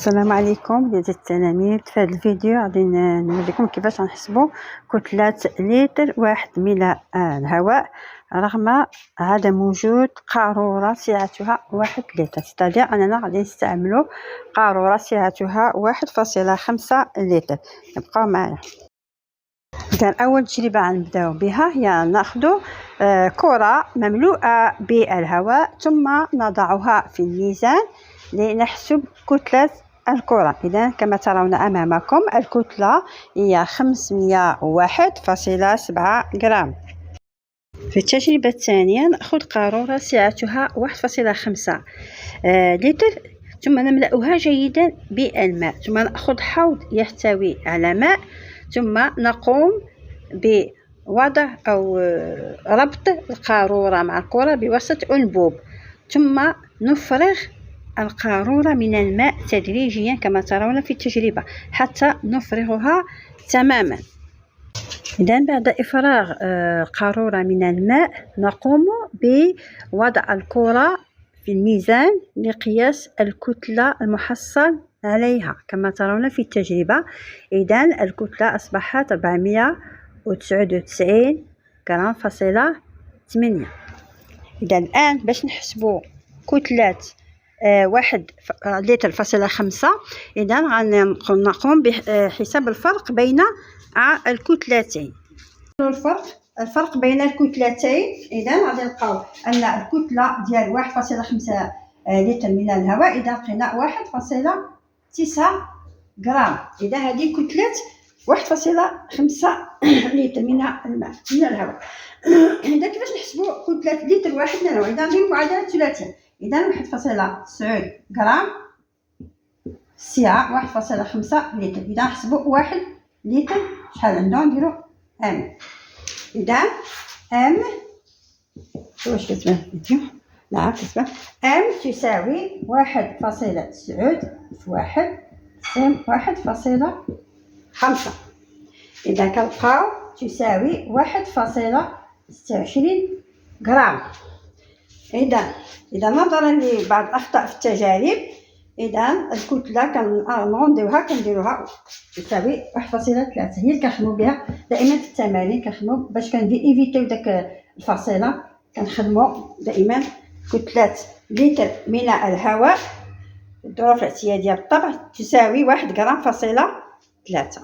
السلام عليكم ولاد التلاميذ. في هذا الفيديو غادي نوريكم كيفاش غنحسبوا كتلة لتر واحد من الهواء رغم عدم وجود قارورة سعتها 1 لتر، ستادير اننا غادي نستعملوا قارورة سعتها 1.5 لتر. يبقاو معايا. إذا أول تجربة غنبداو بها هي ناخذ كرة مملوءة بالهواء ثم نضعها في الميزان لنحسب كتلة الكرة. إذا كما ترون أمامكم الكتلة هي 501.7 غرام. في التجربة الثانية نأخذ قارورة سعتها 1.5 لتر ثم نملأها جيدا بالماء، ثم نأخذ حوض يحتوي على ماء ثم نقوم بوضع أو ربط القارورة مع الكرة بواسطة أنبوب، ثم نفرغ القارورة من الماء تدريجيا كما ترون في التجربة حتى نفرغها تماما. إذن بعد إفراغ القارورة من الماء نقوم بوضع الكرة في الميزان لقياس الكتلة المحصل عليها كما ترون في التجربة. إذن الكتلة أصبحت 499 غرام فاصلة 8. إذا الآن باش نحسبوا كتلة 1 لتر فاصلة 5، إذا نقوم بحساب الفرق بين الكتلتين. الفرق بين الكتلتين، إذا غادي نلقاو أن الكتلة ديال 1.5 لتر من الهواء إذا لقينا 1.9 غرام. إذا هذه كتلة 1.5 لتر من الماء من الهواء. إذا كيفاش نحسبوا كتلة لتر واحد من الهواء؟ إذا نديرو معادلة ثلاثية. إذا 1.9 غرام سعة 1.5 لتر. إذا نحسبوا 1 لتر شحال عنده؟ نديرو ام. إذا ام واش كتبان؟ نعم كتبان ام تساوي 1.9 في 1 تقسيم 1.5. إذا كنلقاو تساوي 1.26 غرام. إذا نظرا لبعض الأخطاء في التجارب، إذا الكتلة كنديروها تساوي 1.3. هي اللي كنخدمو بها دائما في التمارين، كنخدمو باش إيفيتيو داك الفاصلة، كنخدمو دائما كتلة لتر من الهواء الظروف الاعتيادية بالطبع تساوي 1 غرام فاصلة 3.